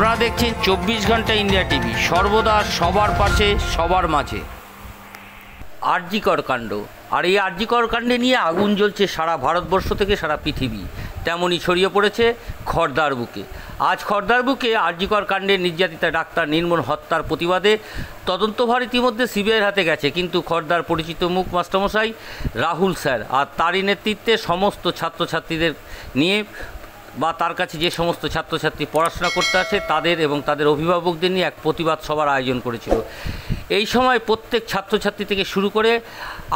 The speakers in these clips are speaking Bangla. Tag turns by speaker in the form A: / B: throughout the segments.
A: আপনারা দেখছেন 24 ঘন্টা ইন্ডিয়া টিভি, সর্বদা সবার পাশে সবার মাঝে। আরজিকর কাণ্ড, আর এই আরজিকর কাণ্ডে নিয়ে আগুন জ্বলছে সারা ভারতবর্ষ থেকে সারা পৃথিবী, তেমনই ছড়িয়ে পড়েছে খড়দার বুকে। আজ খড়দার বুকে আরজিকর কাণ্ডে নির্যাতিতা ডাক্তার নির্মল হত্যার প্রতিবাদে তদন্তভার ইতিমধ্যে সিবিআইয়ের হাতে গেছে, কিন্তু খড়দার পরিচিত মুখ মাস্টারমশাই রাহুল স্যার আর তারই নেতৃত্বে সমস্ত ছাত্রছাত্রীদের নিয়ে বা তার কাছে যে সমস্ত ছাত্রছাত্রী পড়াশোনা করতে আসে তাদের এবং তাদের অভিভাবকদের নিয়ে এক প্রতিবাদ সভার আয়োজন করেছিল। এই সময় প্রত্যেক ছাত্রছাত্রী থেকে শুরু করে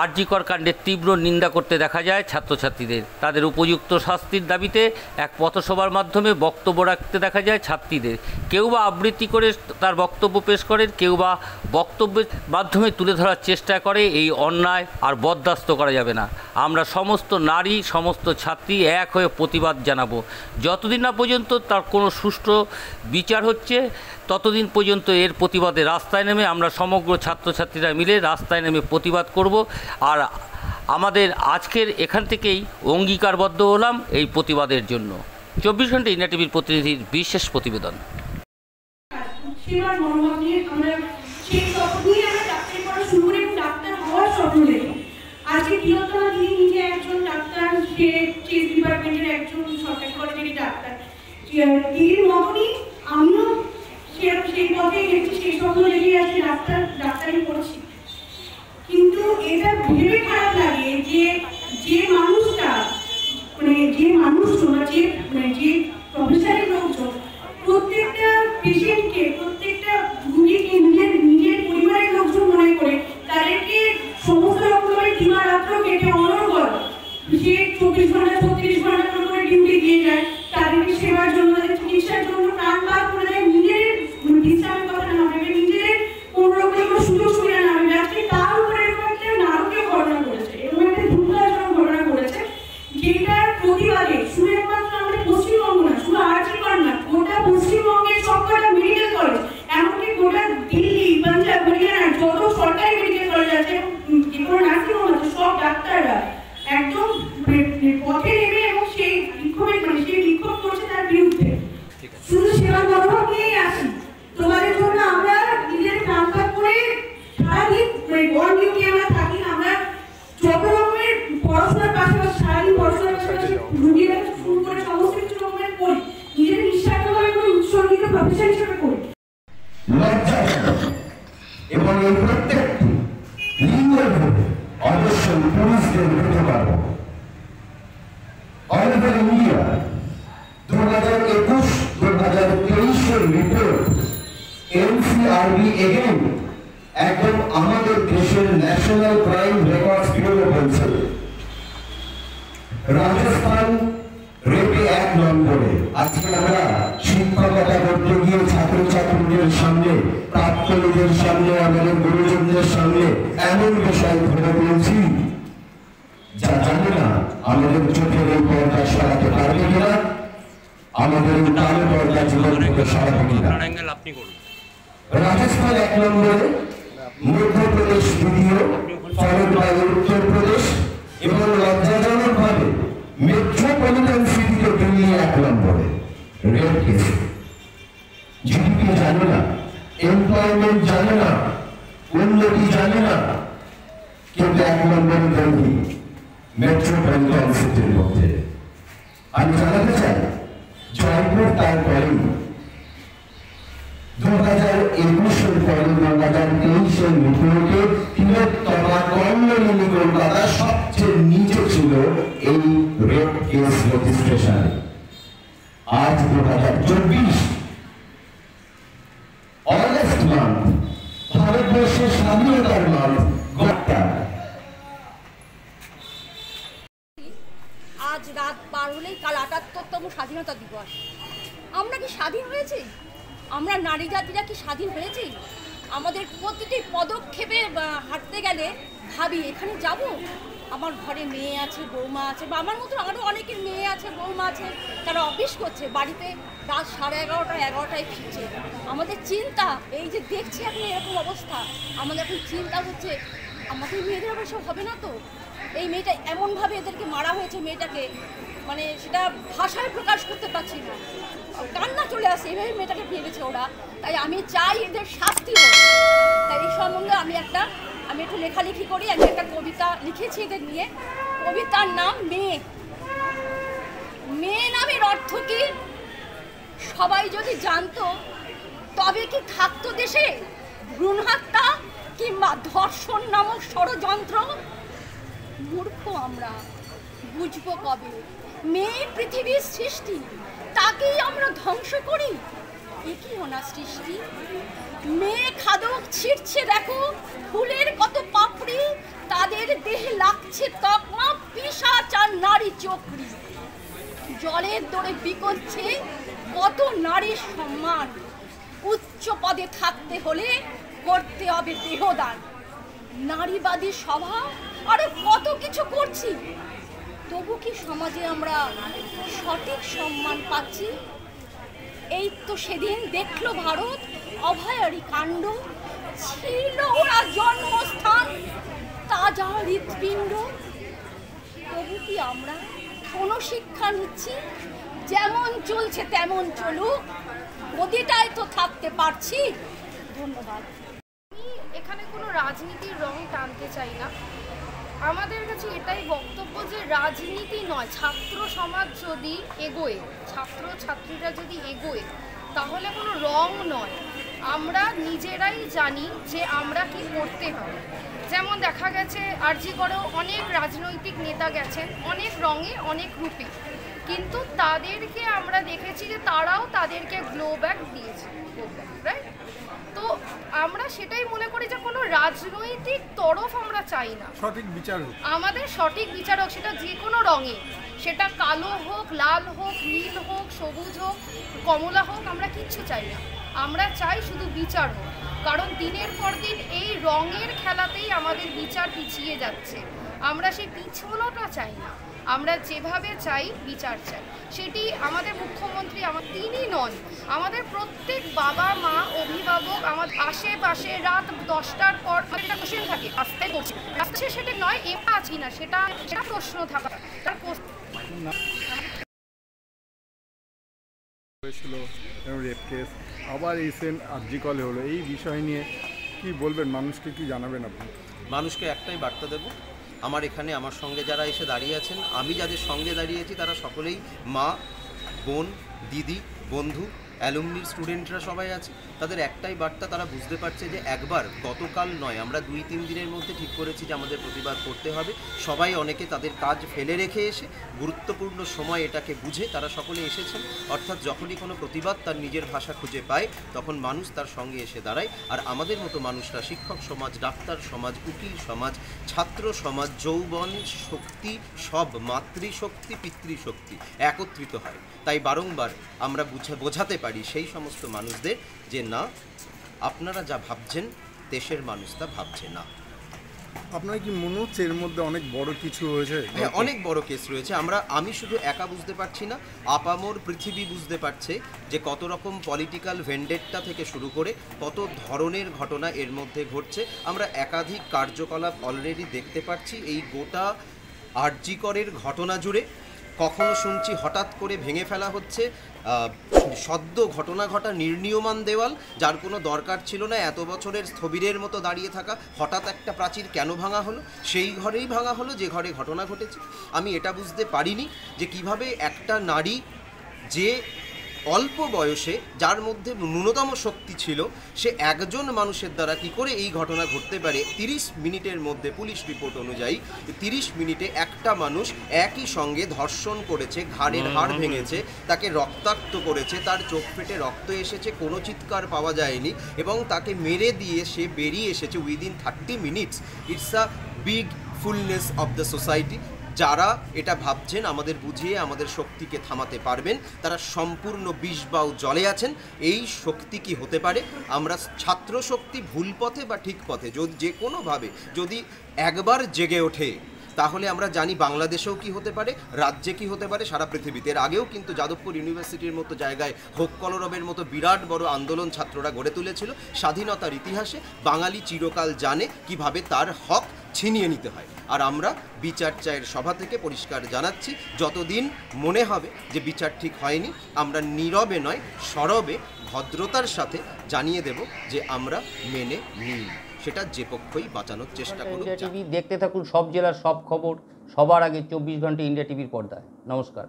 A: আরজিকর কাণ্ডের তীব্র নিন্দা করতে দেখা যায় ছাত্রছাত্রীদের। তাদের উপযুক্ত শাস্তির দাবিতে এক পথসভার মাধ্যমে বক্তব্য রাখতে দেখা যায় ছাত্রীদের। কেউ বা আবৃত্তি করে তার বক্তব্য পেশ করেন, কেউ বা বক্তব্যের মাধ্যমে তুলে ধরার চেষ্টা করে এই অন্যায় আর বরদাস্ত করা যাবে না। আমরা সমস্ত নারী, সমস্ত ছাত্রী এক হয়ে প্রতিবাদ জানাবো। যতদিন না পর্যন্ত তার কোনো সুষ্ঠু বিচার হচ্ছে ততদিন পর্যন্ত এর প্রতিবাদে রাস্তায় নেমে আমরা সমগ্র ছাত্রছাত্রীরা মিলে রাস্তায় নেমে প্রতিবাদ করব। আর আমাদের আজকের এখান থেকেই অঙ্গীকারবদ্ধ হলাম এই প্রতিবাদের জন্য। 24 ঘন্টা ইন্ডিয়া টিভির প্রতিনিধির বিশেষ প্রতিবেদন।
B: আজকে প্রিয়তমা দিদি নিজে একজন ডাক্তার, সে চেস ডিপার্টমেন্টের একজন সরকারি কলেজের ডাক্তার। দিদির মতনই আমিও সেই পথে গেছি, সেই স্বপ্ন দেখে আজকে ডাক্তারি পড়ছি। কিন্তু এটা ভেবে খারাপ লাগে যে মানুষটা যে প্রফেশনাল লোকজন প্রত্যেকটা পেশেন্টকে, প্রত্যেকটা রোগীকে নিজের পরিবারের লোকজন মনে করে তাদেরকে সমস্ত রকমের দিবারাত্র কেটে অনর্গল সে 24 ঘন্টা 36 ঘন্টা করে ডিউটি দিয়ে যায়, তাদেরকে সেবার জন্য, তাদের চিকিৎসার জন্য প্রাণ বার করে দেয়। নিজের বিশ্রামের কথা না ভেবে নিজের কোনো রকমের সুযোগ সুবিধা না ভেবে আজকে তার উপরে এরকম একটা নারকীয় ঘটনা ঘটেছে, এরকম একটা দুর্ভাগ্যজনক ঘটনা ঘটেছে, যেটার প্রতিবাদে শুধু একমাত্র আমাদের পশ্চিমবঙ্গ না, শুধু আরজিকর না, গোটা পশ্চিমবঙ্গের সবকটা মেডিকেল কলেজ, এমনকি গোটা দিল্লি, পাঞ্জাব, হরিয়ানার যত সরকারি মেডিকেল কলেজ আছে, যেগুলো নার্সিং হোম আছে, সব ডাক্তাররা একদম পথে নেমে এবং সেই বিক্ষোভ করছে তার বিরুদ্ধে। শুধু সেবার মনোভাব নিয়েই আসি, তোমাদের জন্য আমরা নিজের প্রাণপাত করে সারাদিন অন ডিউটি আমরা থাকি। আমরা যত রকমের পড়াশোনার পাশাপাশি সারাদিন পড়াশোনার পাশাপাশি রুগীরা শুরু করে সমস্ত কিছু রকমের করি, নিজের নিঃস্বার্থভাবে করে উৎসর্গিত প্রফেশন হিসেবে করি।
C: এবং এই প্রত্যেকটি লিঙ্গের অবশ্যই পুরুষদের হতে পারবো। All over India 2021-2023 report NCRB again একদম আমাদের দেশের ন্যাশনাল ক্রাইম রেকর্ডস ব্যুরো বলছে রাজস্থান রেপে 1 নম্বরে। আজকে আমরা শিক্ষকতা করতে গিয়ে ছাত্রছাত্রীদের সামনে, প্রাক্তনীদের সামনে, আমাদের গুরুজনদের সামনে এমন বিষয় ধরে পেয়েছি যা জানি না আমাদের চোখের এই পর্দা সরাতে পারবে কিনা, আমাদের কালো পর্দা জীবন থেকে সরাবে কিনা। রাজস্থান 1 নম্বরে, মধ্যপ্রদেশ দ্বিতীয়, ফলোড বাই উত্তরপ্রদেশ এবং লজ্জাজনক ভাবে মেট্রোপলিটন সিটিতে দিল্লি 1 নম্বরে রেপ কেস। জিডিপি জানে না, এমপ্লয়মেন্ট জানে না, উন্নতি জানে না, কিন্তু 1 নম্বরে দিল্লি মেট্রোপলিটন সিটির মধ্যে। আমি জানাতে চাই জয়পুর তারপরে 2021-এর পরে 2023-এর রিপোর্টে তিলোত্তমা কর্মলিনী কলকাতা সবচেয়ে নিচে ছিল এই রেপ কেস রেজিস্ট্রেশনে। আজ 2024 অগস্ট মান্থ, ভারতবর্ষের স্বাধীনতার মান্থ।
D: আজ রাত 12 হলেই কাল 78তম স্বাধীনতা দিবস। আমরা কি স্বাধীন হয়েছি? আমরা নারী জাতিরা কি স্বাধীন হয়েছি? আমাদের প্রতিটি পদক্ষেপে হাঁটতে গেলে ভাবি এখানে যাব, আমার ঘরে মেয়ে আছে, বৌমা আছে, বা আমার মতো আরও অনেকের মেয়ে আছে, বৌমা আছে, তারা অফিস করছে, বাড়িতে রাত 11:30-11টায় ফিরছে। আমাদের চিন্তা, এই যে দেখছি এখন এরকম অবস্থা, আমাদের এখন চিন্তা হচ্ছে আমাদের মেয়েদের আবার সব হবে না তো? এই মেয়েটা এমনভাবে এদেরকে মারা হয়েছে, মেয়েটাকে মানে সেটা ভাষায় প্রকাশ করতে পারছি না, কান্না চলে আসে, এভাবে মেয়েটাকে ফেলেছে ওরা। তাই আমি চাই এদের শাস্তি হোক। তাই এই সম্বন্ধে আমি একটু লেখালেখি করি। আমি একটা কবিতা লিখেছি এদের নিয়ে। কবিতার নাম মেয়ে। মেয়ে নামের অর্থ কি সবাই যদি জানতো তবে কি থাকতো দেশে ভ্রূণ হত্যা কিংবা ধর্ষণ নামক ষড়যন্ত্র? মূর্খ আমরা, বুঝবো কবে মেয়ে পৃথিবীর সৃষ্টি, তাকেই আমরা ধ্বংস করি। এ কি ওনা সৃষ্টি? মেয়ে খাদক ছিঁড়ছে দেখো ফুলের কত পাপড়ি, তাদের দেহে লাগছে তকমা পিশাচ আর নারী চক্রী। জলের দরে বিকোচ্ছে কত নারীর সম্মান, উচ্চ পদে থাকতে হলে করতে হবে দেহদান। নারীবাদী সভা আরো কত কিছু করছি, তবু কি সমাজে আমরা সঠিক সম্মান পাচ্ছি? এই তো সেদিন দেখলো ভারত অভয়ারী কাণ্ড, ছিল ওরা জন্মস্থান তাজা হৃৎপিণ্ড। তবু কি আমরা কোনো শিক্ষা নিচ্ছি? যেমন চলছে তেমন চলুক, গদিটায় তো থাকতে পারছি। ধন্যবাদ।
E: আমি এখানে কোনো রাজনীতির রং টানতে চাই না। আমাদের কাছে এটাই বক্তব্য যে রাজনীতি নয়, ছাত্র সমাজ যদি এগোয়, ছাত্র ছাত্রীরা যদি এগোয়, তাহলে কোনো রং নয়। আমরা নিজেরাই জানি যে আমরা কি করতে হবে। যেমন দেখা গেছে আরজি করেও অনেক রাজনৈতিক নেতা গেছেন, অনেক রঙে অনেক রূপে, কিন্তু তাদেরকে আমরা দেখেছি যে তারাও তাদেরকে গ্লো ব্যাক দিয়েছে, রাইট? তো আমরা সেটাই মনে করি যে কোনো রাজনৈতিক তরফ আমরা চাই না,
F: সঠিক বিচারক
E: আমাদের সঠিক বিচারক, সেটা যে কোনো রঙে, সেটা কালো হোক, লাল হোক, নীল হোক, সবুজ হোক, কমলা হোক, আমরা কিচ্ছু চাই না। আমরা চাই শুধু বিচার হোক, কারণ দিনের পর দিন এই রঙের খেলাতেই আমাদের বিচার পিছিয়ে যাচ্ছে। আমরা সেই পিছনোটা চাই না, আমরা যেভাবে চাই বিচার চাই। সেটি আমাদের মুখ্যমন্ত্রী তিনি নন, আমাদের প্রত্যেক বাবা মা অভিভাবক, আমাদের আশেপাশে রাত 10টার পর একটা কোশ্চেন থাকে, রাস্তায় করছে রাস্তায়, সেটা নয় এমা আছি না, সেটা প্রশ্ন থাকা
F: হয়েছিল, রেপ কেস, আবার রিসেন্ট আরজি কল হলো। এই বিষয় নিয়ে কি বলবেন, মানুষকে কি জানাবেন আপনি?
G: মানুষকে একটাই বার্তা দেব, আমার এখানে আমার সঙ্গে যারা এসে দাঁড়িয়ে আছেন, আমি যাদের সঙ্গে দাঁড়িয়েছি তারা সকলেই মা, বোন, দিদি, বন্ধু, অ্যালুমনির স্টুডেন্টরা সবাই আছে। তাদের একটাই বার্তা, তারা বুঝতে পারছে যে একবার গতকাল নয়, আমরা 2-3 দিনের মধ্যে ঠিক করেছি যে আমাদের প্রতিবাদ করতে হবে। সবাই অনেকে তাদের কাজ ফেলে রেখে এসে গুরুত্বপূর্ণ সময় এটাকে বুঝে তারা সকলে এসেছেন। অর্থাৎ যখনই কোনো প্রতিবাদ তার নিজের ভাষা খুঁজে পায়, তখন মানুষ তার সঙ্গে এসে দাঁড়ায়। আর আমাদের মতো মানুষরা, শিক্ষক সমাজ, ডাক্তার সমাজ, উকিল সমাজ, ছাত্র সমাজ, যৌবন শক্তি, সব মাতৃশক্তি, পিতৃশক্তি একত্রিত হয়। তাই বারংবার আমরা বোঝাতে পারি সেই সমস্ত মানুষদের যে না, আপনারা যা ভাবছেন দেশের মানুষ তা ভাবছে না।
F: আপনার কি মনে হচ্ছে এর মধ্যে অনেক বড় কিছু হয়েছে?
G: হ্যাঁ, অনেক বড় কেস রয়েছে। আমি শুধু একা বুঝতে পারছি না, আপামর পৃথিবী বুঝতে পারছে যে কত রকম পলিটিক্যাল ভেন্ডেট্টা থেকে শুরু করে কত ধরনের ঘটনা এর মধ্যে ঘটছে। আমরা একাধিক কার্যকলাপ অলরেডি দেখতে পাচ্ছি এই গোটা আরজি করের ঘটনা জুড়ে। কখনো শুনছি হঠাৎ করে ভেঙে ফেলা হচ্ছে সদ্য ঘটনা ঘটা নির্ণীয়মান দেওয়াল, যার কোনো দরকার ছিল না, এত বছরের স্থবিরের মতো দাঁড়িয়ে থাকা হঠাৎ একটা প্রাচীর কেন ভাঙা হলো? সেই ঘরেই ভাঙা হলো যে ঘরে ঘটনা ঘটেছে। আমি এটা বুঝতে পারিনি যে কিভাবে একটা নারী, যে অল্প বয়সে, যার মধ্যে ন্যূনতম শক্তি ছিল, সে একজন মানুষের দ্বারা কি করে এই ঘটনা ঘটতে পারে। 30 মিনিটের মধ্যে পুলিশ রিপোর্ট অনুযায়ী 30 মিনিটে একটা মানুষ একই সঙ্গে ধর্ষণ করেছে, ঘাড়ের হাড় ভেঙেছে, তাকে রক্তাক্ত করেছে, তার চোখ ফেটে রক্ত এসেছে, কোনো চিৎকার পাওয়া যায়নি, এবং তাকে মেরে দিয়ে সে বেরিয়ে এসেছে within 30 minutes. It's a big fullness of the society. যারা এটা ভাবছেন আমাদের বুঝিয়ে আমাদের শক্তিকে থামাতে পারবেন, তারা সম্পূর্ণ বিষবাউ জলে আছেন। এই শক্তি কি হতে পারে? আমরা ছাত্র শক্তি ভুল পথে বা ঠিক পথে যদি যে কোনোভাবে যদি একবার জেগে ওঠে, তাহলে আমরা জানি বাংলাদেশেও কি হতে পারে, রাজ্যে কি হতে পারে, সারা পৃথিবীতে। এর আগেও কিন্তু যাদবপুর ইউনিভার্সিটির মতো জায়গায় হোক কলরবের মতো বিরাট বড় আন্দোলন ছাত্ররা গড়ে তুলেছিল। স্বাধীনতার ইতিহাসে বাঙালি চিরকাল জানে কিভাবে তার হক ছিনিয়ে নিতে হয়। আর আমরা বিচার চায়ের সভা থেকে পরিষ্কার জানাচ্ছি, যতদিন মনে হবে যে বিচার ঠিক হয়নি, আমরা নীরবে নয় সরবে ভদ্রতার সাথে জানিয়ে দেব যে আমরা মেনে নিই, সেটা যে পক্ষই বাঁচানোর চেষ্টা করুক।
A: ইন্ডিয়া টিভি দেখতে থাকুন সব জেলার সব খবর সবার আগে 24 ঘন্টা ইন্ডিয়া টিভির পর্দায়। নমস্কার।